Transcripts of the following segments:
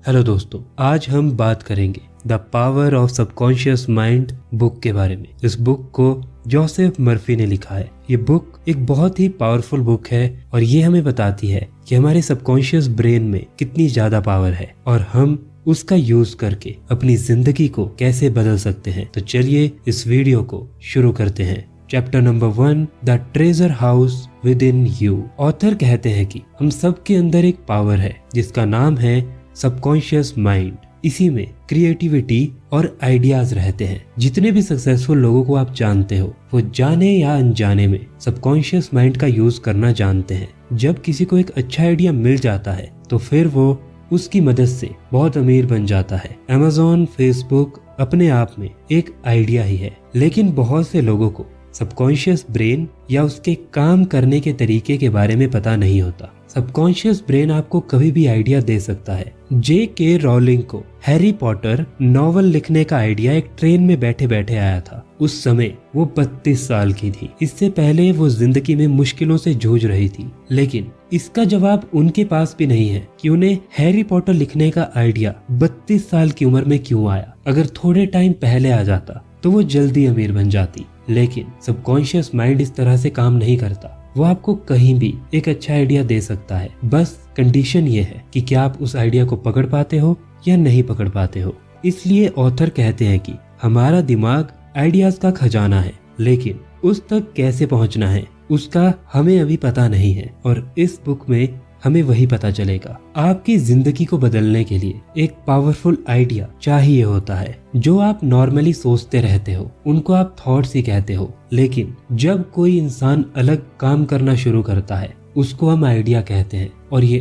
Hello दोस्तों, आज हम बात करेंगे the power of subconscious mind book के बारे में। इस बुक को जोसेफ मर्फी ने लिखा है। ये बुक एक बहुत ही पावरफुल बुक है और ये हमें बताती है कि हमारे सबकॉन्शियस ब्रेन में कितनी ज्यादा पावर है और हम उसका यूज करके अपनी जिंदगी को कैसे बदल सकते हैं। तो चलिए इस वीडियो को शुरू करते हैं। Chapter number 1, the treasure house with in you. Author कहते हैं कि हम सबके अंदर एक पावर है जिसका नाम है सबकॉन्शियस माइंड। इसी में क्रिएटिविटी और आइडियाज रहते हैं। जितने भी सक्सेसफुल लोगों को आप जानते हो वो जाने या अनजाने में सबकॉन्शियस माइंड का यूज करना जानते हैं। जब किसी को एक अच्छा आइडिया मिल जाता है तो फिर वो उसकी मदद से बहुत अमीर बन जाता है। अमेज़न, फेसबुक अपने आप में एक आइडिया ही है, लेकिन बहुत से लोगों को सबकॉन्शियस ब्रेन या उसके काम करने के तरीके के बारे में पता नहीं होता। सबकॉन्शियस ब्रेन आपको कभी भी आइडिया दे सकता है। J.K. रॉलिंग को हैरी पॉटर नॉवल लिखने का आइडिया एक ट्रेन में बैठे बैठे आया था। उस समय वो 32 साल की थी। इससे पहले वो जिंदगी में मुश्किलों से जूझ रही थी, लेकिन इसका जवाब उनके पास भी नहीं है कि उन्हें हैरी पॉटर लिखने का आइडिया 32 साल की उम्र में क्यों आया। अगर थोड़े टाइम पहले आ जाता तो वो जल्दी अमीर बन जाती। लेकिन सबकॉन्शियस माइंड इस तरह से काम नहीं करता। वो आपको कहीं भी एक अच्छा आइडिया दे सकता है। बस कंडीशन ये है कि क्या आप उस आइडिया को पकड़ पाते हो या नहीं पकड़ पाते हो। इसलिए ऑथर कहते हैं कि हमारा दिमाग आइडियाज का खजाना है, लेकिन उस तक कैसे पहुंचना है उसका हमें अभी पता नहीं है। और इस बुक में हमें वही पता चलेगा। आपकी जिंदगी को बदलने के लिए एक पावरफुल आइडिया चाहिए होता है। जो आप नॉर्मली सोचते रहते हो उनको आप थॉट्स ही कहते हो, लेकिन जब कोई इंसान अलग काम करना शुरू करता है उसको हम आइडिया कहते हैं। और ये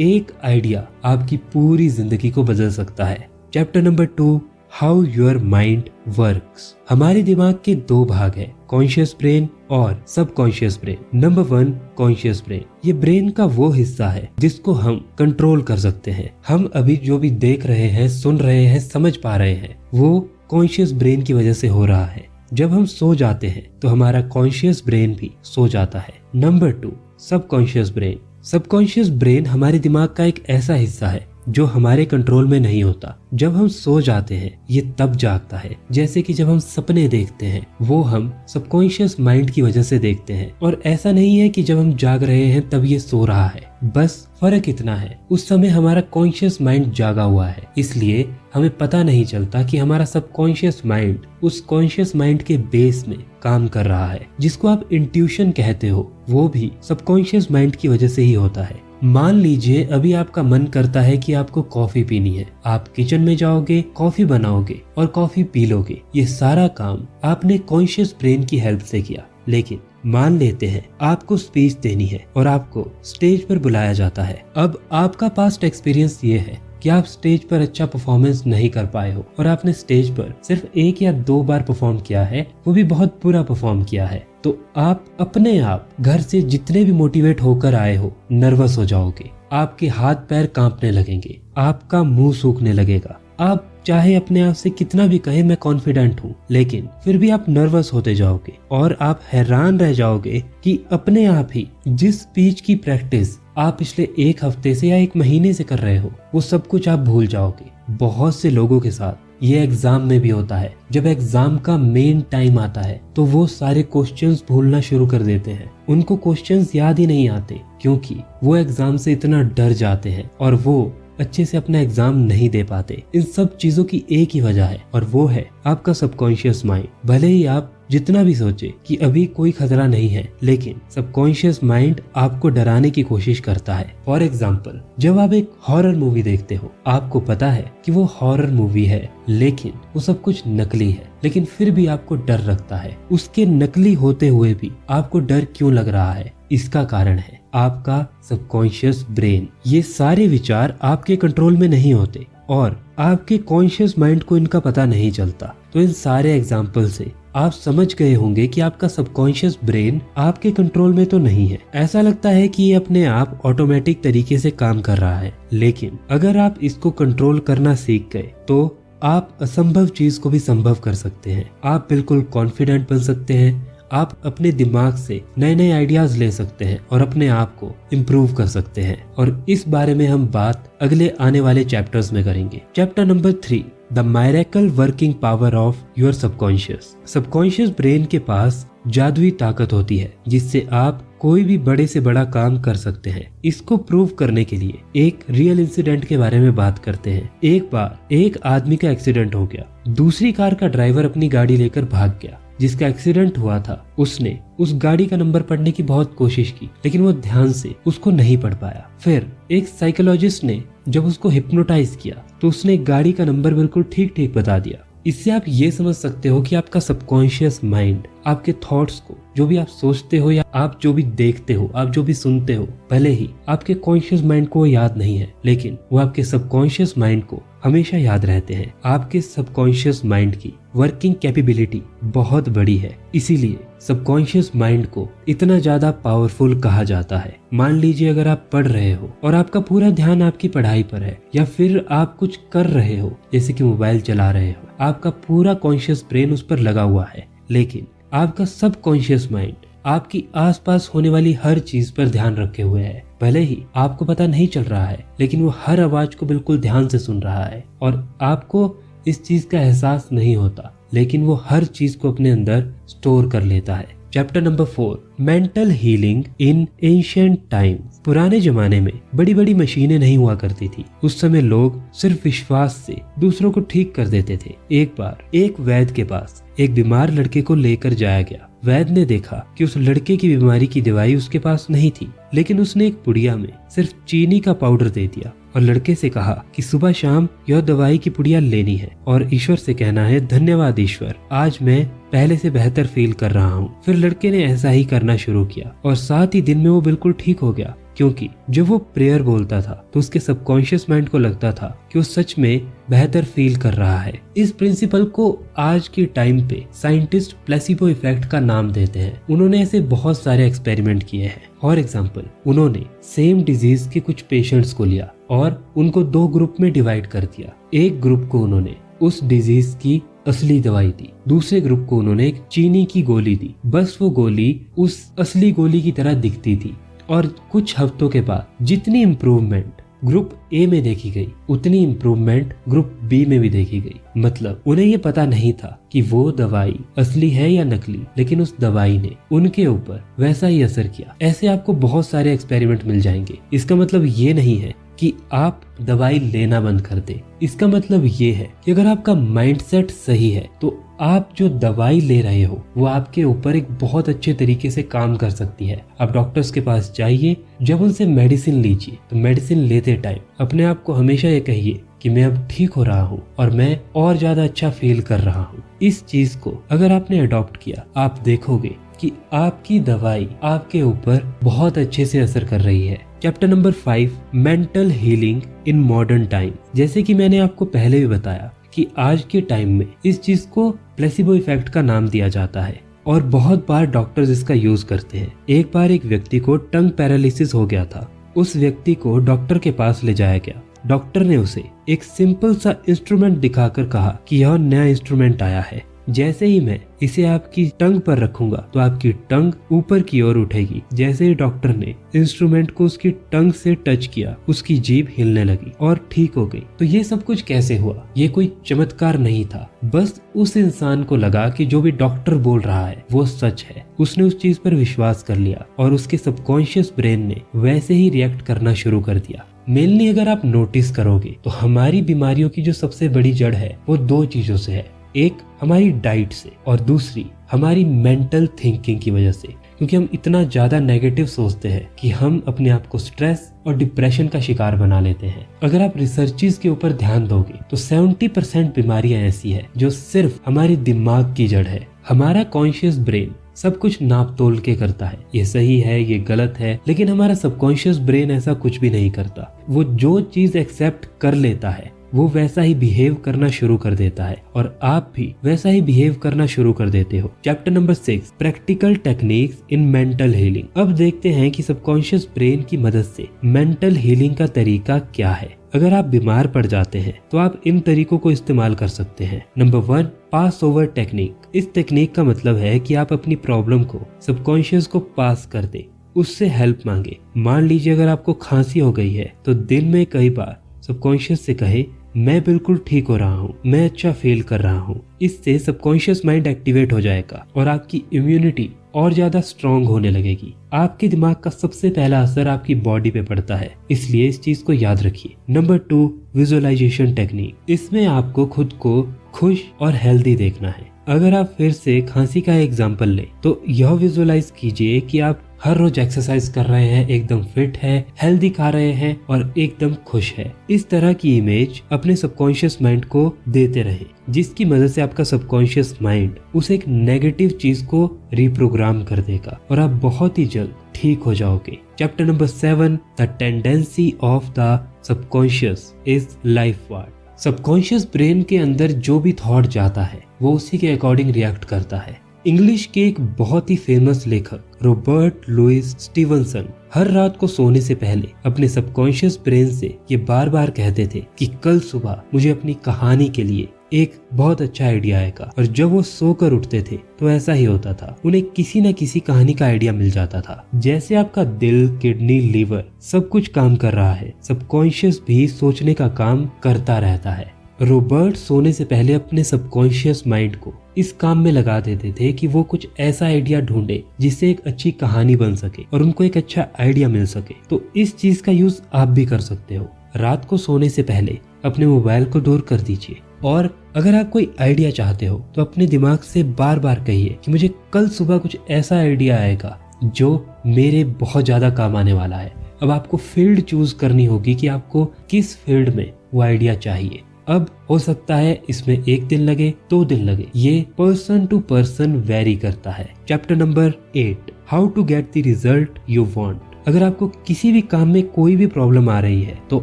एक आइडिया आपकी पूरी जिंदगी को बदल सकता है। Chapter number 2, how your mind works. हमारे दिमाग के 2 भाग है, कॉन्शियस ब्रेन और subconscious brain. Number 1, conscious brain. ये ब्रेन का वो हिस्सा है जिसको हम कंट्रोल कर सकते हैं। हम अभी जो भी देख रहे हैं, सुन रहे हैं, समझ पा रहे हैं, वो कॉन्शियस ब्रेन की वजह से हो रहा है। जब हम सो जाते हैं तो हमारा कॉन्शियस ब्रेन भी सो जाता है। Number 2, subconscious brain. Subconscious brain हमारे दिमाग का एक ऐसा हिस्सा है जो हमारे कंट्रोल में नहीं होता। जब हम सो जाते हैं ये तब जागता है। जैसे कि जब हम सपने देखते हैं वो हम सबकॉन्शियस माइंड की वजह से देखते हैं। और ऐसा नहीं है कि जब हम जाग रहे हैं तब ये सो रहा है। बस फर्क इतना है, उस समय हमारा कॉन्शियस माइंड जागा हुआ है, इसलिए हमें पता नहीं चलता कि हमारा सबकॉन्शियस माइंड उस कॉन्शियस माइंड के बेस में काम कर रहा है। जिसको आप इंट्यूशन कहते हो वो भी सबकॉन्शियस माइंड की वजह से ही होता है। मान लीजिए अभी आपका मन करता है कि आपको कॉफी पीनी है। आप किचन में जाओगे, कॉफी बनाओगे और कॉफी पी लोगे। ये सारा काम आपने कॉन्शियस ब्रेन की हेल्प से किया। लेकिन मान लेते हैं आपको स्पीच देनी है और आपको स्टेज पर बुलाया जाता है। अब आपका पास्ट एक्सपीरियंस ये है कि आप स्टेज पर अच्छा परफॉर्मेंस नहीं कर पाए हो और आपने स्टेज पर सिर्फ 1 या 2 बार परफॉर्म किया है, वो भी बहुत बुरा परफॉर्म किया है। तो आप अपने आप घर से जितने भी मोटिवेट होकर आए हो नर्वस हो जाओगे। आपके हाथ पैर कांपने लगेंगे, आपका मुंह सूखने लगेगा। आप चाहे अपने आप से कितना भी कहे मैं कॉन्फिडेंट हूँ, लेकिन फिर भी आप नर्वस होते जाओगे और आप हैरान रह जाओगे कि अपने आप ही जिस स्पीच की प्रैक्टिस आप पिछले 1 हफ्ते से या 1 महीने से कर रहे हो वो सब कुछ आप भूल जाओगे। बहुत से लोगों के साथ ये एग्जाम में भी होता है। जब एग्जाम का मेन टाइम आता है तो वो सारे क्वेश्चंस भूलना शुरू कर देते हैं। उनको क्वेश्चंस याद ही नहीं आते क्योंकि वो एग्जाम से इतना डर जाते हैं और वो अच्छे से अपना एग्जाम नहीं दे पाते। इन सब चीजों की एक ही वजह है और वो है आपका सबकॉन्शियस माइंड। भले ही आप जितना भी सोचे कि अभी कोई खतरा नहीं है, लेकिन सबकॉन्शियस माइंड आपको डराने की कोशिश करता है। फॉर एग्जाम्पल, जब आप एक हॉरर मूवी देखते हो, आपको पता है कि वो हॉरर मूवी है, लेकिन वो सब कुछ नकली है, लेकिन फिर भी आपको डर लगता है। उसके नकली होते हुए भी आपको डर क्यों लग रहा है? इसका कारण है आपका सबकॉन्शियस ब्रेन। ये सारे विचार आपके कंट्रोल में नहीं होते और आपके कॉन्शियस माइंड को इनका पता नहीं चलता। तो इन सारे एग्जाम्पल से आप समझ गए होंगे कि आपका सबकॉन्शियस ब्रेन आपके कंट्रोल में तो नहीं है। ऐसा लगता है कि ये अपने आप ऑटोमेटिक तरीके से काम कर रहा है, लेकिन अगर आप इसको कंट्रोल करना सीख गए तो आप असंभव चीज को भी संभव कर सकते हैं। आप बिल्कुल कॉन्फिडेंट बन सकते हैं, आप अपने दिमाग से नए नए आइडियाज ले सकते हैं और अपने आप को इम्प्रूव कर सकते हैं। और इस बारे में हम बात अगले आने वाले चैप्टर्स में करेंगे। Chapter number 3, the मायरेकल working power of your subconscious. Subconscious brain के पास जादुई ताकत होती है जिससे आप कोई भी बड़े से बड़ा काम कर सकते हैं। इसको प्रूव करने के लिए एक रियल इंसिडेंट के बारे में बात करते हैं। एक बार एक आदमी का एक्सीडेंट हो गया। दूसरी कार का ड्राइवर अपनी गाड़ी लेकर भाग गया। जिसका एक्सीडेंट हुआ था उसने उस गाड़ी का नंबर पढ़ने की बहुत कोशिश की, लेकिन वो ध्यान से उसको नहीं पढ़ पाया। फिर एक साइकोलॉजिस्ट ने जब उसको हिप्नोटाइज किया तो उसने गाड़ी का नंबर बिल्कुल ठीक ठीक बता दिया। इससे आप ये समझ सकते हो कि आपका सबकॉन्शियस माइंड आपके थॉट्स को, जो भी आप सोचते हो या आप जो भी देखते हो, आप जो भी सुनते हो, भले ही आपके कॉन्शियस माइंड को याद नहीं है, लेकिन वो आपके सबकॉन्शियस माइंड को हमेशा याद रहते हैं। आपके सबकॉन्शियस माइंड की वर्किंग कैपेबिलिटी बहुत बड़ी है, इसीलिए सबकॉन्शियस माइंड को इतना ज्यादा पावरफुल कहा जाता है। मान लीजिए अगर आप पढ़ रहे हो और आपका पूरा ध्यान आपकी पढ़ाई पर है, या फिर आप कुछ कर रहे हो जैसे कि मोबाइल चला रहे हो, आपका पूरा कॉन्शियस ब्रेन उस पर लगा हुआ है, लेकिन आपका सबकॉन्शियस माइंड आपकी आसपास होने वाली हर चीज पर ध्यान रखे हुए है। भले ही आपको पता नहीं चल रहा है, लेकिन वो हर आवाज को बिल्कुल ध्यान से सुन रहा है और आपको इस चीज का एहसास नहीं होता, लेकिन वो हर चीज को अपने अंदर स्टोर कर लेता है। Chapter number 4, mental healing in ancient times. पुराने जमाने में बड़ी बड़ी मशीनें नहीं हुआ करती थी। उस समय लोग सिर्फ विश्वास से दूसरों को ठीक कर देते थे। एक बार एक वैद्य के पास एक बीमार लड़के को लेकर जाया गया। वैद्य ने देखा कि उस लड़के की बीमारी की दवाई उसके पास नहीं थी, लेकिन उसने एक पुड़िया में सिर्फ चीनी का पाउडर दे दिया और लड़के से कहा कि सुबह शाम यह दवाई की पुड़िया लेनी है और ईश्वर से कहना है, धन्यवाद ईश्वर, आज मैं पहले से बेहतर फील कर रहा हूँ। फिर लड़के ने ऐसा ही करना शुरू किया और साथ ही दिन में वो बिल्कुल ठीक हो गया, क्योंकि जब वो प्रेयर बोलता था तो उसके सबकॉन्शियस माइंड को लगता था कि वो सच में बेहतर फील कर रहा है। इस प्रिंसिपल को आज के टाइम पे साइंटिस्ट प्लेसिबो इफेक्ट का नाम देते हैं। उन्होंने ऐसे बहुत सारे एक्सपेरिमेंट किए हैं। फॉर एग्जाम्पल, उन्होंने सेम डिजीज के कुछ पेशेंट्स को लिया और उनको 2 ग्रुप में डिवाइड कर दिया। एक ग्रुप को उन्होंने उस डिजीज की असली दवाई दी, दूसरे ग्रुप को उन्होंने एक चीनी की गोली दी। बस वो गोली उस असली गोली की तरह दिखती थी और कुछ हफ्तों के बाद जितनी इम्प्रूवमेंट ग्रुप ए में देखी गई, उतनी इम्प्रूवमेंट ग्रुप बी में भी देखी गई। मतलब उन्हें ये पता नहीं था कि वो दवाई असली है या नकली, लेकिन उस दवाई ने उनके ऊपर वैसा ही असर किया। ऐसे आपको बहुत सारे एक्सपेरिमेंट मिल जाएंगे। इसका मतलब ये नहीं है कि आप दवाई लेना बंद कर दे। इसका मतलब ये है कि अगर आपका माइंडसेट सही है तो आप जो दवाई ले रहे हो वो आपके ऊपर एक बहुत अच्छे तरीके से काम कर सकती है। आप डॉक्टर्स के पास जाइए, जब उनसे मेडिसिन लीजिए तो मेडिसिन लेते टाइम अपने आप को हमेशा ये कहिए कि मैं अब ठीक हो रहा हूँ और मैं और ज्यादा अच्छा फील कर रहा हूँ। इस चीज को अगर आपने अडॉप्ट किया, आप देखोगे कि आपकी दवाई आपके ऊपर बहुत अच्छे से असर कर रही है। Chapter number 5, mental healing in modern time. जैसे कि मैंने आपको पहले भी बताया कि आज के टाइम में इस चीज को प्लेसिबो इफेक्ट का नाम दिया जाता है और बहुत बार डॉक्टर्स इसका यूज करते हैं। एक बार एक व्यक्ति को टंग पैरालिसिस हो गया था। उस व्यक्ति को डॉक्टर के पास ले जाया गया। डॉक्टर ने उसे एक सिंपल सा इंस्ट्रूमेंट दिखाकर कहा कि यह नया इंस्ट्रूमेंट आया है, जैसे ही मैं इसे आपकी टंग पर रखूंगा तो आपकी टंग ऊपर की ओर उठेगी। जैसे ही डॉक्टर ने इंस्ट्रूमेंट को उसकी टंग से टच किया, उसकी जीभ हिलने लगी और ठीक हो गई। तो ये सब कुछ कैसे हुआ? ये कोई चमत्कार नहीं था, बस उस इंसान को लगा कि जो भी डॉक्टर बोल रहा है वो सच है। उसने उस चीज पर विश्वास कर लिया और उसके सबकॉन्शियस ब्रेन ने वैसे ही रिएक्ट करना शुरू कर दिया। मेनली अगर आप नोटिस करोगे तो हमारी बीमारियों की जो सबसे बड़ी जड़ है वो 2 चीजों से है। एक हमारी डाइट से और दूसरी हमारी मेंटल थिंकिंग की वजह से, क्योंकि हम इतना ज्यादा नेगेटिव सोचते हैं कि हम अपने आप को स्ट्रेस और डिप्रेशन का शिकार बना लेते हैं। अगर आप रिसर्चेस के ऊपर ध्यान दोगे तो 70% बीमारियां ऐसी है जो सिर्फ हमारे दिमाग की जड़ है। हमारा कॉन्शियस ब्रेन सब कुछ नाप तोल के करता है, ये सही है, ये गलत है, लेकिन हमारा सबकॉन्शियस ब्रेन ऐसा कुछ भी नहीं करता। वो जो चीज एक्सेप्ट कर लेता है वो वैसा ही बिहेव करना शुरू कर देता है और आप भी वैसा ही बिहेव करना शुरू कर देते हो। Chapter number 6, practical techniques in mental healing. अब देखते हैं कि सबकॉन्शियस ब्रेन की मदद से मेंटल हीलिंग का तरीका क्या है। अगर आप बीमार पड़ जाते हैं तो आप इन तरीकों को इस्तेमाल कर सकते हैं। नंबर 1, पास ओवर टेक्निक। इस टेक्निक का मतलब है कि आप अपनी प्रॉब्लम को सबकॉन्शियस को पास कर दे, उससे हेल्प मांगे। मान लीजिए अगर आपको खांसी हो गई है तो दिन में कई बार सबकॉन्शियस से कहे मैं बिल्कुल ठीक हो रहा हूँ, मैं अच्छा फील कर रहा हूँ। इससे सबकॉन्शियस माइंड एक्टिवेट हो जाएगा और आपकी इम्यूनिटी और ज्यादा स्ट्रॉन्ग होने लगेगी। आपके दिमाग का सबसे पहला असर आपकी बॉडी पे पड़ता है, इसलिए इस चीज को याद रखिए। Number 2, visualisation technique. इसमें आपको खुद को खुश और हेल्दी देखना है। अगर आप फिर से खांसी का एग्जाम्पल लें तो यह विजुअलाइज कीजिए कि आप हर रोज एक्सरसाइज कर रहे हैं, एकदम फिट है, हेल्दी खा रहे हैं और एकदम खुश है। इस तरह की इमेज अपने सबकॉन्शियस माइंड को देते रहे, जिसकी मदद से आपका सबकॉन्शियस माइंड उस एक नेगेटिव चीज को रिप्रोग्राम कर देगा और आप बहुत ही जल्द ठीक हो जाओगे। Chapter number 7, the tendency of the subconscious is life ward. Subconscious brain के अंदर जो भी थॉट जाता है वो उसी के अकॉर्डिंग रिएक्ट करता है। इंग्लिश के एक बहुत ही फेमस लेखक रॉबर्ट लुइस स्टीवनसन हर रात को सोने से पहले अपने सबकॉन्शियस ब्रेन से ये बार बार कहते थे कि कल सुबह मुझे अपनी कहानी के लिए एक बहुत अच्छा आइडिया आएगा। और जब वो सोकर उठते थे तो ऐसा ही होता था, उन्हें किसी न किसी कहानी का आइडिया मिल जाता था। जैसे आपका दिल, किडनी, लीवर सब कुछ काम कर रहा है, सबकॉन्शियस भी सोचने का काम करता रहता है। रॉबर्ट सोने से पहले अपने सबकॉन्शियस माइंड को इस काम में लगा देते थे कि वो कुछ ऐसा आइडिया ढूंढे जिससे एक अच्छी कहानी बन सके और उनको एक अच्छा आइडिया मिल सके। तो इस चीज का यूज आप भी कर सकते हो। रात को सोने से पहले अपने मोबाइल को दूर कर दीजिए और अगर आप कोई आइडिया चाहते हो तो अपने दिमाग से बार बार कहिए कि मुझे कल सुबह कुछ ऐसा आइडिया आएगा जो मेरे बहुत ज्यादा काम आने वाला है। अब आपको फील्ड चूज करनी होगी कि आपको किस फील्ड में वो आइडिया चाहिए। अब हो सकता है इसमें 1 दिन लगे, 2 दिन लगे, ये पर्सन टू पर्सन वेरी करता है। Chapter number 8, how to get the result you want. अगर आपको किसी भी काम में कोई भी प्रॉब्लम आ रही है तो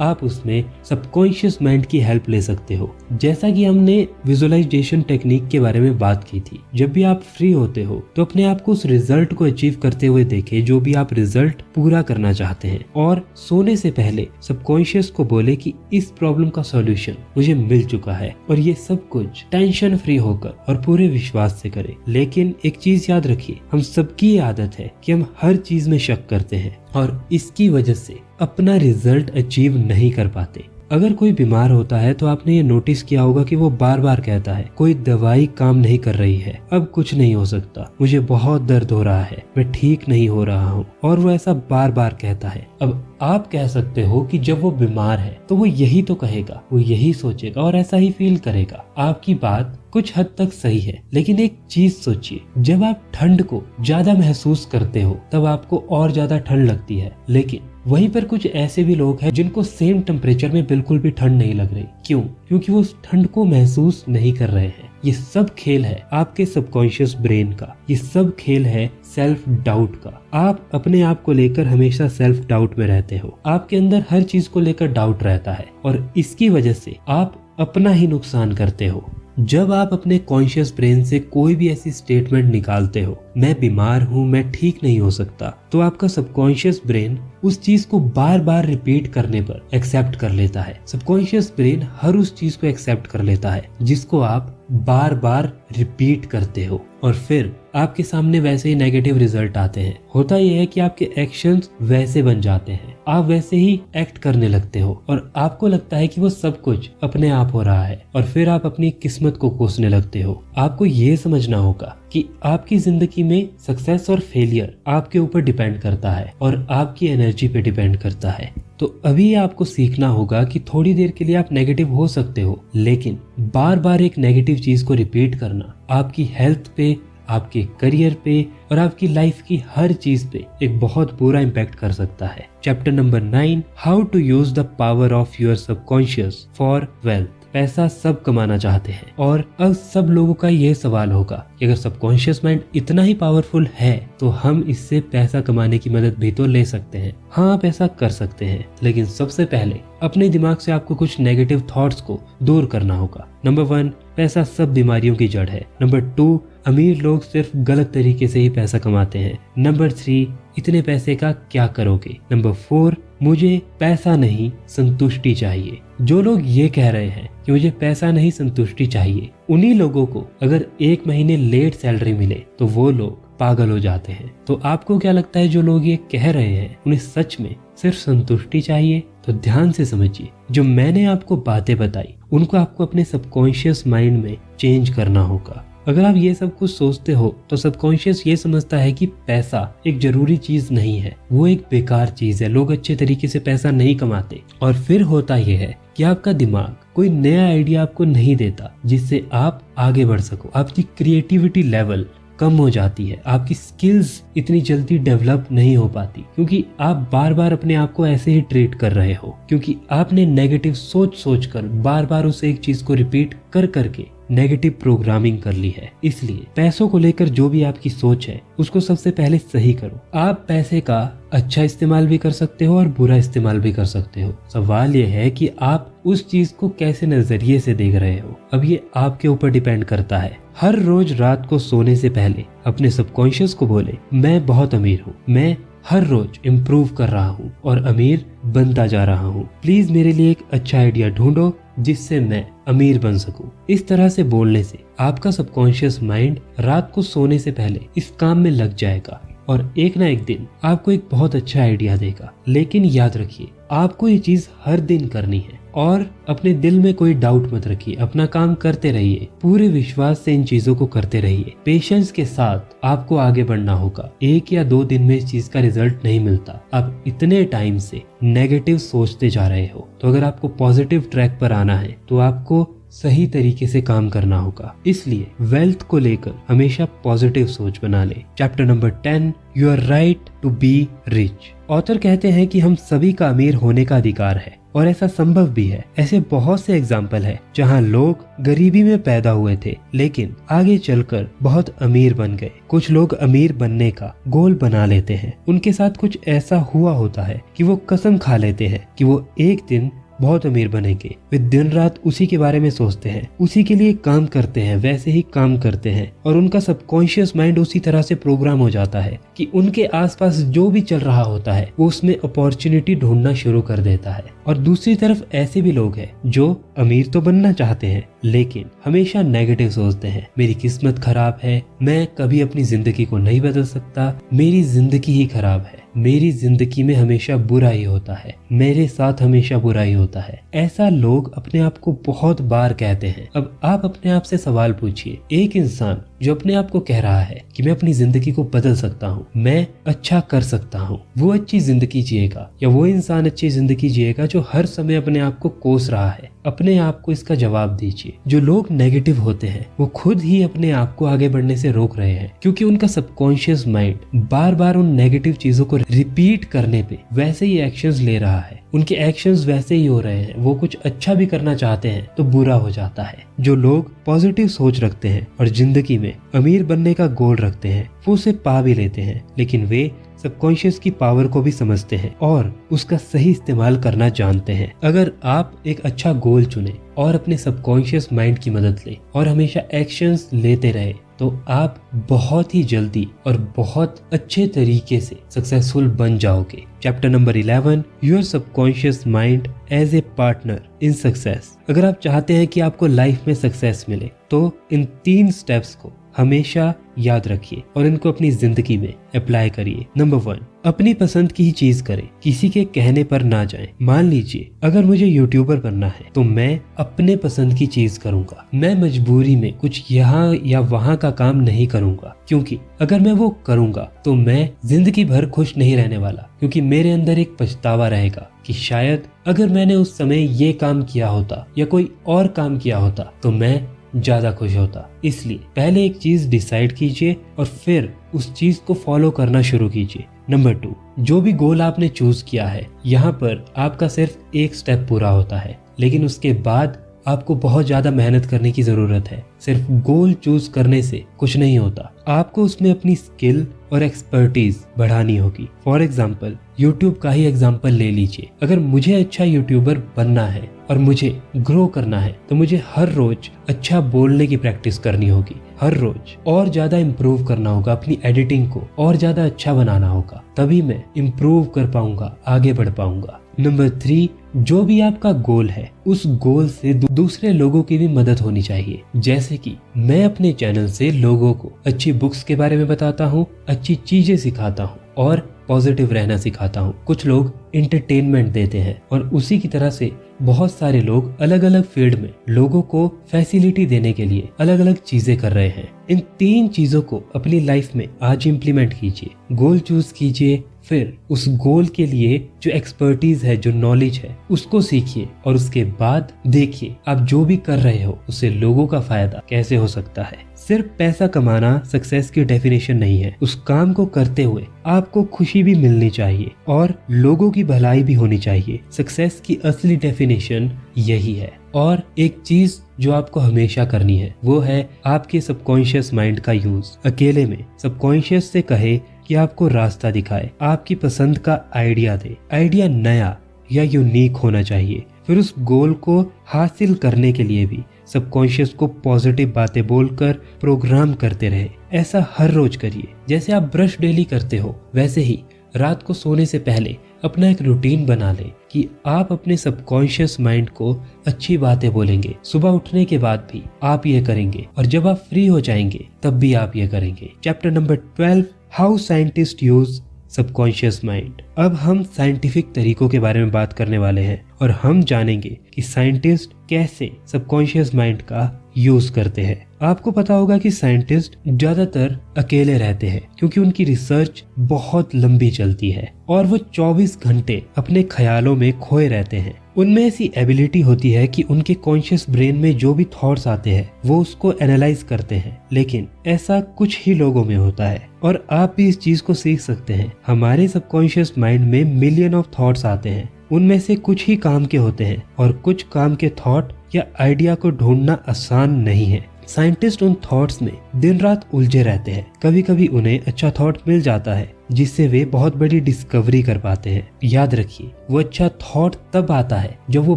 आप उसमें सबकॉन्शियस माइंड की हेल्प ले सकते हो। जैसा कि हमने विजुअलाइजेशन टेक्निक के बारे में बात की थी, जब भी आप फ्री होते हो तो अपने आप को उस रिजल्ट को अचीव करते हुए देखें जो भी आप रिजल्ट पूरा करना चाहते हैं, और सोने से पहले सबकॉन्शियस को बोले कि इस प्रॉब्लम का सॉल्यूशन मुझे मिल चुका है, और ये सब कुछ टेंशन फ्री होकर और पूरे विश्वास से करें। लेकिन एक चीज याद रखिए, हम सबकी आदत है कि हम हर चीज में शक करते हैं और इसकी वजह से अपना रिजल्ट अचीव नहीं कर पाते। अगर कोई बीमार होता है तो आपने ये नोटिस किया होगा कि वो बार बार कहता है कोई दवाई काम नहीं कर रही है, अब कुछ नहीं हो सकता, मुझे बहुत दर्द हो रहा है, मैं ठीक नहीं हो रहा हूँ, और वो ऐसा बार बार कहता है। अब आप कह सकते हो कि जब वो बीमार है तो वो यही तो कहेगा, वो यही सोचेगा और ऐसा ही फील करेगा। आपकी बात कुछ हद तक सही है, लेकिन एक चीज सोचिए, जब आप ठंड को ज्यादा महसूस करते हो तब आपको और ज्यादा ठंड लगती है, लेकिन वहीं पर कुछ ऐसे भी लोग हैं जिनको सेम टेम्परेचर में बिल्कुल भी ठंड नहीं लग रही। क्यों? क्योंकि वो उस ठंड को महसूस नहीं कर रहे हैं। ये सब खेल है आपके सबकॉन्शियस ब्रेन का, ये सब खेल है सेल्फ डाउट का। आप अपने आप को लेकर हमेशा सेल्फ डाउट में रहते हो, आपके अंदर हर चीज को लेकर डाउट रहता है और इसकी वजह से आप अपना ही नुकसान करते हो। जब आप अपने कॉन्शियस ब्रेन से कोई भी ऐसी स्टेटमेंट निकालते हो, मैं बीमार हूँ, मैं ठीक नहीं हो सकता, तो आपका सबकॉन्शियस ब्रेन उस चीज को बार बार रिपीट करने पर एक्सेप्ट कर लेता है। सबकॉन्शियस ब्रेन हर उस चीज को एक्सेप्ट कर लेता है जिसको आप बार बार रिपीट करते हो, और फिर आपके सामने वैसे ही नेगेटिव रिजल्ट आते हैं। होता यह है कि आपके एक्शंस वैसे बन जाते हैं, आप वैसे ही एक्ट करने लगते हो और आपको लगता है कि वो सब कुछ अपने आप हो रहा है, और फिर आप अपनी किस्मत को कोसने लगते हो। आपको ये समझना होगा कि आपकी जिंदगी में सक्सेस और फेलियर आपके ऊपर डिपेंड करता है और आपकी एनर्जी पे डिपेंड करता है। तो अभी आपको सीखना होगा कि थोड़ी देर के लिए आप नेगेटिव हो सकते हो, लेकिन बार बार एक नेगेटिव चीज को रिपीट करना आपकी हेल्थ पे, आपके करियर पे और आपकी लाइफ की हर चीज पे एक बहुत बुरा इम्पैक्ट कर सकता है। Chapter number 9, how to use the power of your subconscious for wealth. पैसा सब कमाना चाहते हैं। और अब सब लोगों का ये सवाल होगा कि अगर सबकॉन्शियस माइंड इतना ही पावरफुल है तो हम इससे पैसा कमाने की मदद भी तो ले सकते हैं। हाँ, आप ऐसा कर सकते हैं, लेकिन सबसे पहले अपने दिमाग से आपको कुछ नेगेटिव थॉट्स को दूर करना होगा। नंबर 1, पैसा सब बीमारियों की जड़ है। नंबर 2, अमीर लोग सिर्फ गलत तरीके से ही पैसा कमाते हैं। नंबर 3, इतने पैसे का क्या करोगे। नंबर 4, मुझे पैसा नहीं संतुष्टि चाहिए। जो लोग ये कह रहे हैं कि मुझे पैसा नहीं संतुष्टि चाहिए, उन्हीं लोगों को अगर 1 महीने लेट सैलरी मिले तो वो लोग पागल हो जाते हैं। तो आपको क्या लगता है, जो लोग ये कह रहे हैं उन्हें सच में सिर्फ संतुष्टि चाहिए? तो ध्यान से समझिए, जो मैंने आपको बातें बताई उनको आपको अपने सबकॉन्शियस माइंड में चेंज करना होगा। अगर आप ये सब कुछ सोचते हो तो सबकॉन्शियस ये समझता है कि पैसा एक जरूरी चीज नहीं है, वो एक बेकार चीज है। लोग अच्छे तरीके से पैसा नहीं कमाते। और फिर होता यह है कि आपका दिमाग कोई नया आइडिया आपको नहीं देता जिससे आप आगे बढ़ सको। आपकी क्रिएटिविटी लेवल कम हो जाती है, आपकी स्किल्स इतनी जल्दी डेवलप नहीं हो पाती, क्योंकि आप बार बार अपने आप को ऐसे ही ट्रीट कर रहे हो, क्योंकि आपने नेगेटिव सोच कर बार बार उस एक चीज को रिपीट कर करके नेगेटिव प्रोग्रामिंग कर ली है। इसलिए पैसों को लेकर जो भी आपकी सोच है उसको सबसे पहले सही करो। आप पैसे का अच्छा इस्तेमाल भी कर सकते हो और बुरा इस्तेमाल भी कर सकते हो। सवाल यह है कि आप उस चीज को कैसे नजरिए से देख रहे हो। अब ये आपके ऊपर डिपेंड करता है। हर रोज रात को सोने से पहले अपने सबकॉन्शियस को बोले, मैं बहुत अमीर हूँ, मैं हर रोज इम्प्रूव कर रहा हूँ और अमीर बनता जा रहा हूँ। प्लीज मेरे लिए एक अच्छा आइडिया ढूंढो जिससे मैं अमीर बन सकूं। इस तरह से बोलने से आपका सबकॉन्शियस माइंड रात को सोने से पहले इस काम में लग जाएगा और एक ना एक दिन आपको एक बहुत अच्छा आइडिया देगा। लेकिन याद रखिए, आपको ये चीज हर दिन करनी है और अपने दिल में कोई डाउट मत रखिए। अपना काम करते रहिए, पूरे विश्वास से इन चीजों को करते रहिए। पेशेंस के साथ आपको आगे बढ़ना होगा। 1 या 2 दिन में इस चीज का रिजल्ट नहीं मिलता। आप इतने टाइम से नेगेटिव सोचते जा रहे हो, तो अगर आपको पॉजिटिव ट्रैक पर आना है तो आपको सही तरीके से काम करना होगा। इसलिए वेल्थ को लेकर हमेशा पॉजिटिव सोच बना ले। Chapter number 10, you are right to be rich. Author कहते हैं कि हम सभी का अमीर होने का अधिकार है और ऐसा संभव भी है। ऐसे बहुत से एग्जाम्पल है जहाँ लोग गरीबी में पैदा हुए थे लेकिन आगे चलकर बहुत अमीर बन गए। कुछ लोग अमीर बनने का गोल बना लेते हैं, उनके साथ कुछ ऐसा हुआ होता है कि वो कसम खा लेते हैं कि वो एक दिन बहुत अमीर बनेंगे। वे दिन रात उसी के बारे में सोचते हैं, उसी के लिए काम करते हैं, वैसे ही काम करते हैं और उनका सबकॉन्शियस माइंड उसी तरह से प्रोग्राम हो जाता है कि उनके आसपास जो भी चल रहा होता है वो उसमें अपॉर्चुनिटी ढूंढना शुरू कर देता है। और दूसरी तरफ ऐसे भी लोग हैं जो अमीर तो बनना चाहते हैं लेकिन हमेशा नेगेटिव सोचते हैं। मेरी किस्मत खराब है, मैं कभी अपनी जिंदगी को नहीं बदल सकता, मेरी जिंदगी ही खराब है, मेरी जिंदगी में हमेशा बुरा ही होता है, मेरे साथ हमेशा बुरा ही होता है। ऐसा लोग अपने आप को बहुत बार कहते हैं। अब आप अपने आप से सवाल पूछिए, एक इंसान जो अपने आप को कह रहा है कि मैं अपनी जिंदगी को बदल सकता हूँ, मैं अच्छा कर सकता हूँ, वो अच्छी जिंदगी जिएगा या वो इंसान अच्छी जिंदगी जिएगा जो हर समय अपने आप को कोस रहा है? अपने आप को इसका जवाब दीजिए। जो लोग नेगेटिव होते हैं वो खुद ही अपने आप को आगे बढ़ने से रोक रहे हैं, क्योंकि उनका सबकॉन्शियस माइंड बार बार उन नेगेटिव चीजों को रिपीट करने पे वैसे ही एक्शंस ले रहा है। उनके एक्शंस वैसे ही हो रहे हैं। वो कुछ अच्छा भी करना चाहते हैं तो बुरा हो जाता है। जो लोग पॉजिटिव सोच रखते हैं और जिंदगी में अमीर बनने का गोल रखते हैं वो उसे पा भी लेते हैं, लेकिन वे सबकॉन्शियस की पावर को भी समझते हैं और उसका सही इस्तेमाल करना जानते हैं। अगर आप एक अच्छा गोल चुने और अपने सबकॉन्शियस माइंड की मदद लें और हमेशा एक्शंस लेते रहे तो आप बहुत ही जल्दी और बहुत अच्छे तरीके से सक्सेसफुल बन जाओगे। Chapter number 11, your subconscious mind as a partner in success. अगर आप चाहते हैं कि आपको लाइफ में सक्सेस मिले तो इन 3 स्टेप्स को हमेशा याद रखिए और इनको अपनी जिंदगी में अप्लाई करिए। नंबर 1, अपनी पसंद की ही चीज करें, किसी के कहने पर ना जाएं। मान लीजिए अगर मुझे यूट्यूबर बनना है तो मैं अपने पसंद की चीज करूंगा। मैं मजबूरी में कुछ यहाँ या वहाँ का काम नहीं करूंगा, क्योंकि अगर मैं वो करूंगा तो मैं जिंदगी भर खुश नहीं रहने वाला, क्योंकि मेरे अंदर एक पछतावा रहेगा कि शायद अगर मैंने उस समय ये काम किया होता या कोई और काम किया होता तो मैं ज्यादा खुश होता। इसलिए पहले एक चीज डिसाइड कीजिए और फिर उस चीज को फॉलो करना शुरू कीजिए। नंबर 2, जो भी गोल आपने चूज किया है यहाँ पर आपका सिर्फ एक स्टेप पूरा होता है, लेकिन उसके बाद आपको बहुत ज्यादा मेहनत करने की जरूरत है। सिर्फ गोल चूज करने से कुछ नहीं होता, आपको उसमें अपनी स्किल और एक्सपर्टीज बढ़ानी होगी। फॉर एग्जाम्पल यूट्यूब का ही एग्जाम्पल ले लीजिए। अगर मुझे अच्छा यूट्यूबर बनना है और मुझे ग्रो करना है तो मुझे हर रोज अच्छा बोलने की प्रैक्टिस करनी होगी, हर रोज और ज्यादा इम्प्रूव करना होगा, अपनी एडिटिंग को और ज्यादा अच्छा बनाना होगा, तभी मैं इम्प्रूव कर पाऊंगा, आगे बढ़ पाऊंगा। नंबर 3, जो भी आपका गोल है उस गोल से दूसरे लोगों की भी मदद होनी चाहिए। जैसे कि मैं अपने चैनल से लोगों को अच्छी बुक्स के बारे में बताता हूँ, अच्छी चीजें सिखाता हूँ और पॉजिटिव रहना सिखाता हूँ। कुछ लोग एंटरटेनमेंट देते हैं और उसी की तरह से बहुत सारे लोग अलग अलग फील्ड में लोगों को फैसिलिटी देने के लिए अलग अलग चीजें कर रहे हैं। इन 3 चीजों को अपनी लाइफ में आज इम्प्लीमेंट कीजिए। गोल चूज कीजिए, फिर उस गोल के लिए जो एक्सपर्टीज है, जो नॉलेज है, उसको सीखिए और उसके बाद देखिए आप जो भी कर रहे हो उससे लोगों का फायदा कैसे हो सकता है। सिर्फ पैसा कमाना सक्सेस की डेफिनेशन नहीं है। उस काम को करते हुए आपको खुशी भी मिलनी चाहिए और लोगों की भलाई भी होनी चाहिए। सक्सेस की असली डेफिनेशन यही है। और एक चीज जो आपको हमेशा करनी है वो है आपके सबकॉन्शियस माइंड का यूज। अकेले में सबकॉन्शियस से कहे कि आपको रास्ता दिखाए, आपकी पसंद का आइडिया दे। आइडिया नया या यूनिक होना चाहिए। फिर उस गोल को हासिल करने के लिए भी सबकॉन्शियस को पॉजिटिव बातें बोलकर प्रोग्राम करते रहे। ऐसा हर रोज करिए। जैसे आप ब्रश डेली करते हो वैसे ही रात को सोने से पहले अपना एक रूटीन बना लें कि आप अपने सबकॉन्शियस माइंड को अच्छी बातें बोलेंगे। सुबह उठने के बाद भी आप ये करेंगे और जब आप फ्री हो जाएंगे तब भी आप ये करेंगे। Chapter number 12, how scientist use subconscious mind. अब हम साइंटिफिक तरीकों के बारे में बात करने वाले हैं और हम जानेंगे कि साइंटिस्ट कैसे सबकॉन्शियस माइंड का यूज करते हैं। आपको पता होगा कि साइंटिस्ट ज्यादातर अकेले रहते हैं क्योंकि उनकी रिसर्च बहुत लंबी चलती है और वो 24 घंटे अपने ख्यालों में खोए रहते हैं। उनमें ऐसी एबिलिटी होती है कि उनके कॉन्शियस ब्रेन में जो भी थॉट्स आते हैं वो उसको एनालाइज करते हैं, लेकिन ऐसा कुछ ही लोगों में होता है और आप भी इस चीज को सीख सकते हैं। हमारे सबकॉन्शियस माइंड में मिलियन ऑफ थॉट्स आते हैं, उनमें से कुछ ही काम के होते हैं और कुछ काम के थॉट या आइडिया को ढूंढना आसान नहीं है। साइंटिस्ट उन थॉट्स में दिन रात उलझे रहते हैं। कभी कभी उन्हें अच्छा थॉट मिल जाता है जिससे वे बहुत बड़ी डिस्कवरी कर पाते हैं। याद रखिए, वो अच्छा थॉट तब आता है जब वो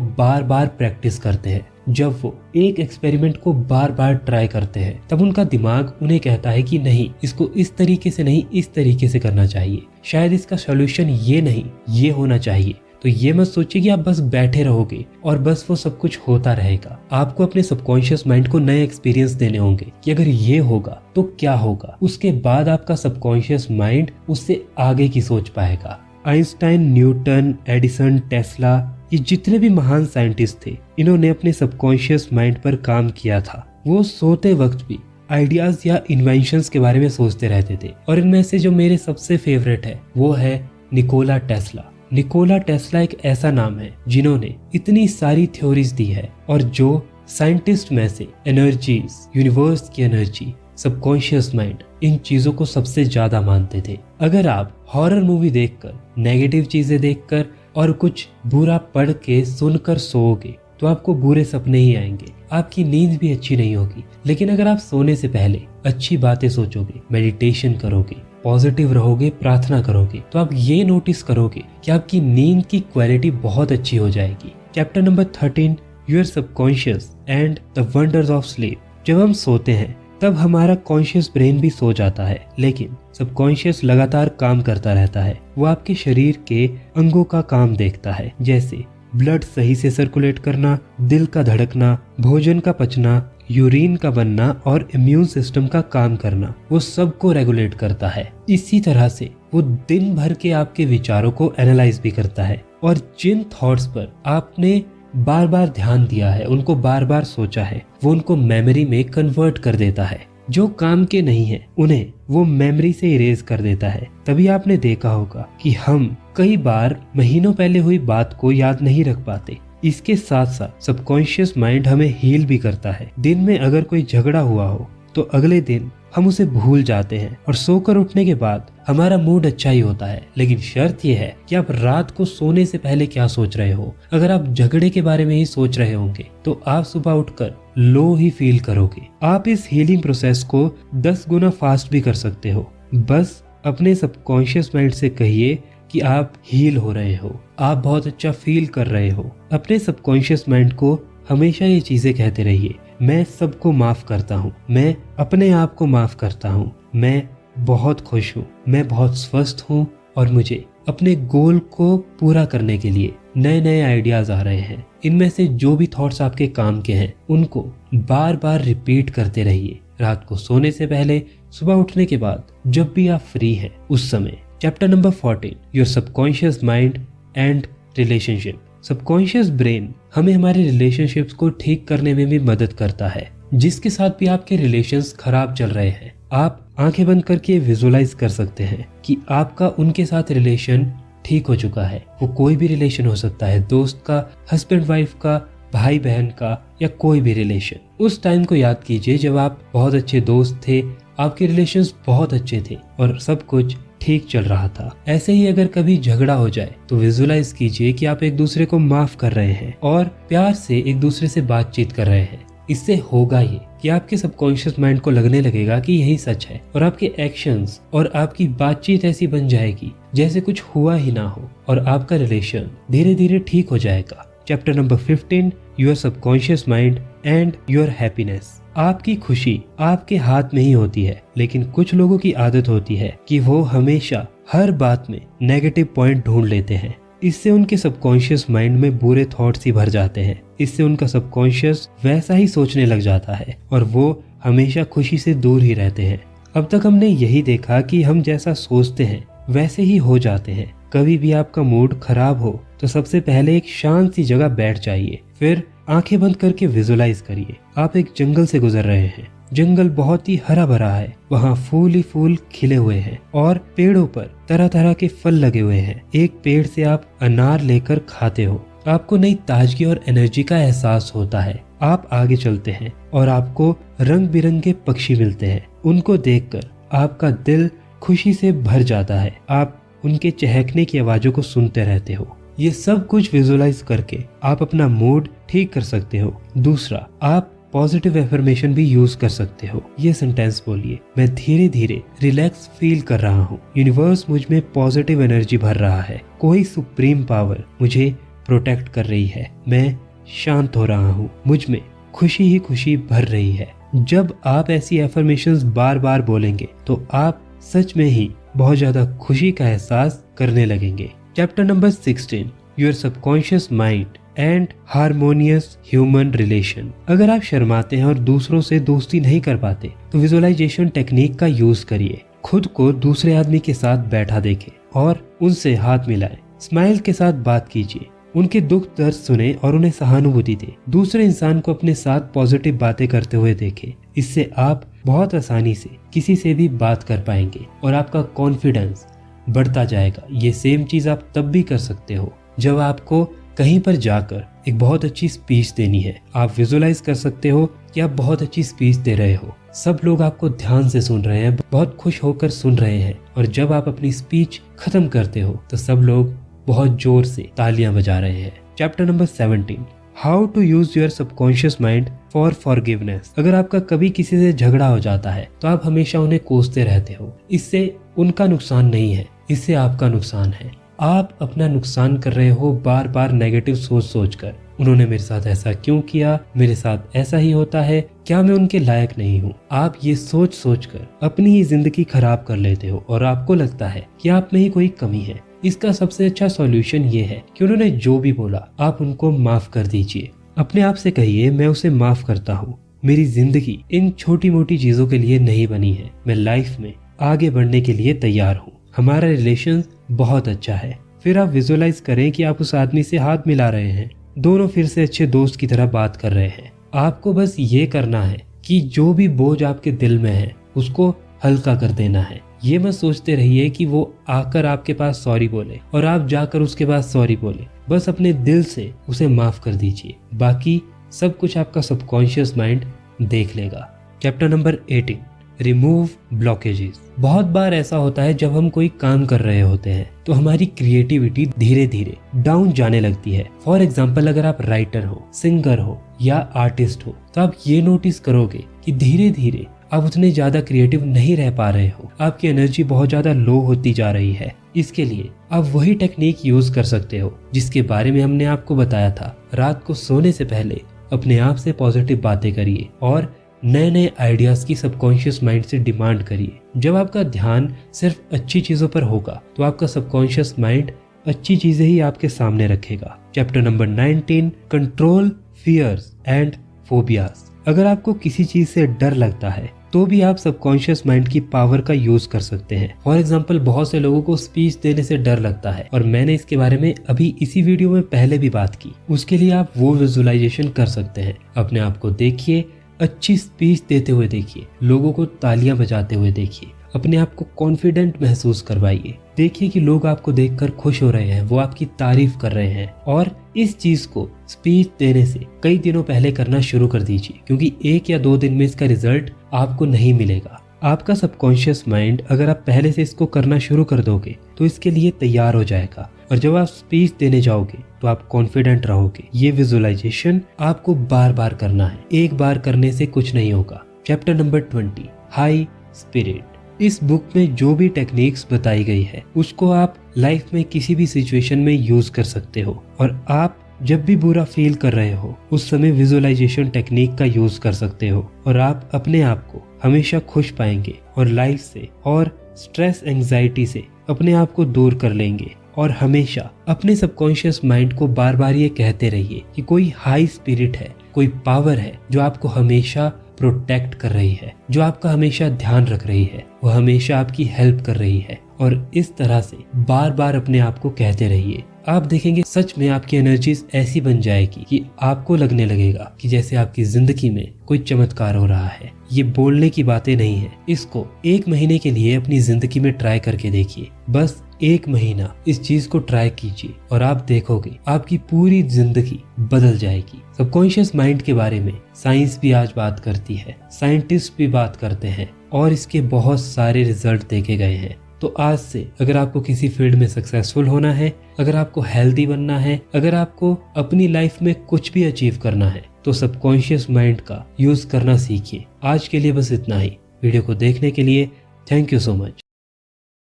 बार बार प्रैक्टिस करते हैं। जब वो एक एक्सपेरिमेंट को बार बार ट्राई करते हैं तब उनका दिमाग उन्हें कहता है कि नहीं, इसको इस तरीके से नहीं, इस तरीके से करना चाहिए। शायद इसका सॉल्यूशन ये नहीं, ये होना चाहिए। तो ये मत सोचिए कि आप बस बैठे रहोगे और बस वो सब कुछ होता रहेगा। आपको अपने सबकॉन्शियस माइंड को नए एक्सपीरियंस देने होंगे कि अगर ये होगा तो क्या होगा। उसके बाद आपका सबकॉन्शियस माइंड उससे आगे की सोच पाएगा। आइंस्टाइन, न्यूटन, एडिसन, टेस्ला, ये जितने भी महान साइंटिस्ट थे, इन्होंने अपने सबकॉन्शियस माइंड पर काम किया था। वो सोते वक्त भी आइडियाज या इन्वेंशंस के बारे में सोचते रहते थे और इनमें से जो मेरे सबसे फेवरेट है वो है निकोला टेस्ला। निकोला टेस्ला एक ऐसा नाम है जिन्होंने इतनी सारी थ्योरीज दी है और जो साइंटिस्ट में से एनर्जीज, यूनिवर्स की एनर्जी, सबकॉन्शियस माइंड, इन चीजों को सबसे ज्यादा मानते थे। अगर आप हॉरर मूवी देखकर, नेगेटिव चीजें देखकर और कुछ बुरा पढ़ के सुनकर सोओगे तो आपको बुरे सपने ही आएंगे, आपकी नींद भी अच्छी नहीं होगी। लेकिन अगर आप सोने से पहले अच्छी बातें सोचोगे, मेडिटेशन करोगे, पॉजिटिव रहोगे, प्रार्थना करोगे, तो आप ये नोटिस करोगे कि आपकी नींद की क्वालिटी बहुत अच्छी हो जाएगी। Chapter number 13, your subconscious and the wonders of sleep. जब हम सोते हैं तब हमारा कॉन्शियस ब्रेन भी सो जाता है, लेकिन सबकॉन्शियस लगातार काम करता रहता है। वो आपके शरीर के अंगों का काम देखता है, जैसे ब्लड सही से सर्कुलेट करना, दिल का धड़कना, भोजन का पचना, यूरिन का बनना और इम्यून सिस्टम का काम करना। वो सबको रेगुलेट करता है। इसी तरह से वो दिन भर के आपके विचारों को एनालाइज भी करता है और जिन थॉट्स पर आपने बार बार ध्यान दिया है, उनको बार बार सोचा है, वो उनको मेमोरी में कन्वर्ट कर देता है। जो काम के नहीं है उन्हें वो मेमोरी से इरेज कर देता है। तभी आपने देखा होगा कि हम कई बार महीनों पहले हुई बात को याद नहीं रख पाते। इसके साथ साथ सबकॉन्शियस माइंड हमें हील भी करता है। दिन में अगर कोई झगड़ा हुआ हो तो अगले दिन हम उसे भूल जाते हैं और सोकर उठने के बाद हमारा मूड अच्छा ही होता है। लेकिन शर्त यह है कि आप रात को सोने से पहले क्या सोच रहे हो। अगर आप झगड़े के बारे में ही सोच रहे होंगे तो आप सुबह उठकर लो ही फील करोगे। आप इस हीलिंग प्रोसेस को 10 गुना फास्ट भी कर सकते हो। बस अपने सबकॉन्शियस माइंड से कहिए कि आप हील हो रहे हो, आप बहुत अच्छा फील कर रहे हो। अपने सबकॉन्शियस माइंड को हमेशा ये चीजें कहते रहिए, मैं सबको माफ करता हूँ, मैं अपने आप को माफ करता हूँ, मैं बहुत खुश हूँ, मैं बहुत स्वस्थ हूँ और मुझे अपने गोल को पूरा करने के लिए नए नए आइडियाज आ रहे हैं। इनमें से जो भी थॉट्स आपके काम के हैं उनको बार बार रिपीट करते रहिए। रात को सोने से पहले, सुबह उठने के बाद, जब भी आप फ्री हैं उस समय। Chapter number 14, your subconscious mind and relationship. Subconscious brain हमें हमारे रिलेशनशिप्स को ठीक करने में भी मदद करता है। जिसके साथ भी आपके रिलेशंस खराब चल रहे हैं, आप आंखें बंद करके विजुलाइज कर सकते हैं कि आपका उनके साथ रिलेशन ठीक हो चुका है। वो कोई भी रिलेशन हो सकता है, दोस्त का, हस्बैंड वाइफ का, भाई बहन का, या कोई भी रिलेशन। उस टाइम को याद कीजिए जब आप बहुत अच्छे दोस्त थे, आपके रिलेशंस बहुत अच्छे थे और सब कुछ ठीक चल रहा था। ऐसे ही अगर कभी झगड़ा हो जाए तो विजुलाइज कीजिए कि आप एक दूसरे को माफ कर रहे हैं और प्यार से एक दूसरे से बातचीत कर रहे हैं। इससे होगा ये कि आपके सबकॉन्शियस माइंड को लगने लगेगा कि यही सच है और आपके एक्शंस और आपकी बातचीत ऐसी बन जाएगी जैसे कुछ हुआ ही ना हो और आपका रिलेशन धीरे धीरे ठीक हो जाएगा। Chapter number 15, your subconscious mind and your happiness. आपकी खुशी आपके हाथ में ही होती है, लेकिन कुछ लोगों की आदत होती है कि वो हमेशा हर बात में नेगेटिव पॉइंट ढूंढ लेते हैं। इससे उनके सबकॉन्शियस माइंड में बुरे थॉट्स ही भर जाते हैं। इससे उनका सबकॉन्शियस वैसा ही सोचने लग जाता है और वो हमेशा खुशी से दूर ही रहते हैं। अब तक हमने यही देखा कि हम जैसा सोचते हैं वैसे ही हो जाते हैं। कभी भी आपका मूड खराब हो तो सबसे पहले एक शांत सी जगह बैठ जाइए, फिर आंखें बंद करके विजुलाइज करिए आप एक जंगल से गुजर रहे हैं। जंगल बहुत ही हरा भरा है, वहाँ फूल ही फूल खिले हुए हैं और पेड़ों पर तरह तरह के फल लगे हुए हैं। एक पेड़ से आप अनार लेकर खाते हो, आपको नई ताजगी और एनर्जी का एहसास होता है। आप आगे चलते हैं और आपको रंग बिरंगे पक्षी मिलते हैं। उनको देखकर आपका दिल खुशी से भर जाता है। आप उनके चहकने की आवाजों को सुनते रहते हो। ये सब कुछ विजुलाइज करके आप अपना मूड ठीक कर सकते हो। दूसरा, आप पॉजिटिव एफर्मेशन भी यूज कर सकते हो। ये सेंटेंस बोलिए, मैं धीरे धीरे रिलैक्स फील कर रहा हूँ, यूनिवर्स मुझ में पॉजिटिव एनर्जी भर रहा है, कोई सुप्रीम पावर मुझे प्रोटेक्ट कर रही है, मैं शांत हो रहा हूँ, मुझ में खुशी ही खुशी भर रही है। जब आप ऐसी एफर्मेशंस बार बार बोलेंगे तो आप सच में ही बहुत ज्यादा खुशी का एहसास करने लगेंगे। Chapter number 16, your subconscious mind and harmonious human relation. अगर आप शर्माते हैं और दूसरों से दोस्ती नहीं कर पाते तो विजुअलाइजेशन टेक्निक का यूज करिए। खुद को दूसरे आदमी के साथ बैठा देखें और उनसे हाथ मिलाएं। स्माइल के साथ बात कीजिए, उनके दुख दर्द सुने और उन्हें सहानुभूति दे। दूसरे इंसान को अपने साथ पॉजिटिव बातें करते हुए देखें। इससे आप बहुत आसानी से किसी से भी बात कर पाएंगे और आपका कॉन्फिडेंस बढ़ता जाएगा। ये सेम चीज आप तब भी कर सकते हो जब आपको कहीं पर जाकर एक बहुत अच्छी स्पीच देनी है। आप विजुलाइज कर सकते हो कि आप बहुत अच्छी स्पीच दे रहे हो, सब लोग आपको ध्यान से सुन रहे हैं, बहुत खुश होकर सुन रहे हैं और जब आप अपनी स्पीच खत्म करते हो तो सब लोग बहुत जोर से तालियां बजा रहे हैं। Chapter number 17, how to use your subconscious mind for forgiveness. अगर आपका कभी किसी से झगड़ा हो जाता है तो आप हमेशा उन्हें कोसते रहते हो। इससे उनका नुकसान नहीं है, इससे आपका नुकसान है। आप अपना नुकसान कर रहे हो बार बार नेगेटिव सोच सोच कर। उन्होंने मेरे साथ ऐसा क्यों किया, मेरे साथ ऐसा ही होता है, क्या मैं उनके लायक नहीं हूँ। आप ये सोच सोच कर अपनी ही जिंदगी खराब कर लेते हो और आपको लगता है कि आप में ही कोई कमी है। इसका सबसे अच्छा सॉल्यूशन ये है कि उन्होंने जो भी बोला आप उनको माफ कर दीजिए। अपने आप से कहिए, मैं उसे माफ करता हूँ, मेरी जिंदगी इन छोटी मोटी चीजों के लिए नहीं बनी है, मैं लाइफ में आगे बढ़ने के लिए तैयार हूँ, हमारा रिलेशन बहुत अच्छा है। फिर आप विजुअलाइज करें कि आप उस आदमी से हाथ मिला रहे हैं, दोनों फिर से अच्छे दोस्त की तरह बात कर रहे हैं। आपको बस ये करना है कि जो भी बोझ आपके दिल में है उसको हल्का कर देना है। ये मत सोचते रहिए कि वो आकर आपके पास सॉरी बोले और आप जाकर उसके पास सॉरी बोले। बस अपने दिल से उसे माफ कर दीजिए, बाकी सब कुछ आपका सबकॉन्शियस माइंड देख लेगा। Chapter number 18, remove blockages. बहुत बार ऐसा होता है जब हम कोई काम कर रहे होते हैं तो हमारी क्रिएटिविटी धीरे धीरे डाउन जाने लगती है। फॉर एग्जाम्पल, अगर आप राइटर हो, सिंगर हो या आर्टिस्ट हो तो आप ये नोटिस करोगे कि धीरे धीरे आप उतने ज्यादा क्रिएटिव नहीं रह पा रहे हो, आपकी एनर्जी बहुत ज्यादा लो होती जा रही है। इसके लिए आप वही टेक्निक यूज कर सकते हो जिसके बारे में हमने आपको बताया था। रात को सोने से पहले अपने आप से पॉजिटिव बातें करिए और नए नए आइडियाज की सबकॉन्शियस माइंड से डिमांड करिए। जब आपका ध्यान सिर्फ अच्छी चीजों पर होगा तो आपका सबकॉन्शियस माइंड अच्छी चीजें ही आपके सामने रखेगा। Chapter number 19, control fears and phobias. अगर आपको किसी चीज से डर लगता है तो भी आप सबकॉन्शियस माइंड की पावर का यूज कर सकते हैं। फॉर एग्जाम्पल, बहुत से लोगों को स्पीच देने से डर लगता है और मैंने इसके बारे में अभी इसी वीडियो में पहले भी बात की। उसके लिए आप वो विजुअलाइजेशन कर सकते हैं। अपने आप को देखिए, अच्छी स्पीच देते हुए देखिए, लोगों को तालियां बजाते हुए देखिए, अपने आप को कॉन्फिडेंट महसूस करवाइए। देखिए कि लोग आपको देखकर खुश हो रहे हैं, वो आपकी तारीफ कर रहे हैं। और इस चीज को स्पीच देने से कई दिनों पहले करना शुरू कर दीजिए, क्योंकि 1 या 2 दिन में इसका रिजल्ट आपको नहीं मिलेगा। आपका सबकॉन्शियस माइंड अगर आप पहले से इसको करना शुरू कर दोगे तो इसके लिए तैयार हो जाएगा और जब आप स्पीच देने जाओगे तो आप कॉन्फिडेंट रहोगे। ये विजुअलाइजेशन आपको बार बार करना है, एक बार करने से कुछ नहीं होगा। Chapter number 20, high spirit. इस बुक में जो भी टेक्निक्स बताई गई है उसको आप लाइफ में किसी भी सिचुएशन में यूज कर सकते हो और आप जब भी बुरा फील कर रहे हो उस समय विजुअलाइजेशन टेक्निक का यूज कर सकते हो और आप अपने आप को हमेशा खुश पाएंगे और लाइफ से और स्ट्रेस एंजाइटी से अपने आप को दूर कर लेंगे। और हमेशा अपने सबकॉन्शियस माइंड को बार बार ये कहते रहिए कि कोई हाई स्पिरिट है, कोई पावर है जो आपको हमेशा प्रोटेक्ट कर रही है, जो आपका हमेशा ध्यान रख रही है, वो हमेशा आपकी हेल्प कर रही है। और इस तरह से बार बार अपने आप को कहते रहिए। आप देखेंगे सच में आपकी एनर्जीज ऐसी बन जाएगी कि आपको लगने लगेगा कि जैसे आपकी जिंदगी में कोई चमत्कार हो रहा है। ये बोलने की बातें नहीं है। इसको 1 महीने के लिए अपनी जिंदगी में ट्राई करके देखिए। बस 1 महीना इस चीज को ट्राई कीजिए और आप देखोगे आपकी पूरी जिंदगी बदल जाएगी। सबकॉन्शियस माइंड के बारे में साइंस भी आज बात करती है, साइंटिस्ट भी बात करते हैं और इसके बहुत सारे रिजल्ट देखे गए हैं। तो आज से अगर आपको किसी फील्ड में सक्सेसफुल होना है, अगर आपको हेल्दी बनना है, अगर आपको अपनी लाइफ में कुछ भी अचीव करना है तो सबकॉन्शियस माइंड का यूज करना सीखिए। आज के लिए बस इतना ही। वीडियो को देखने के लिए थैंक यू सो मच।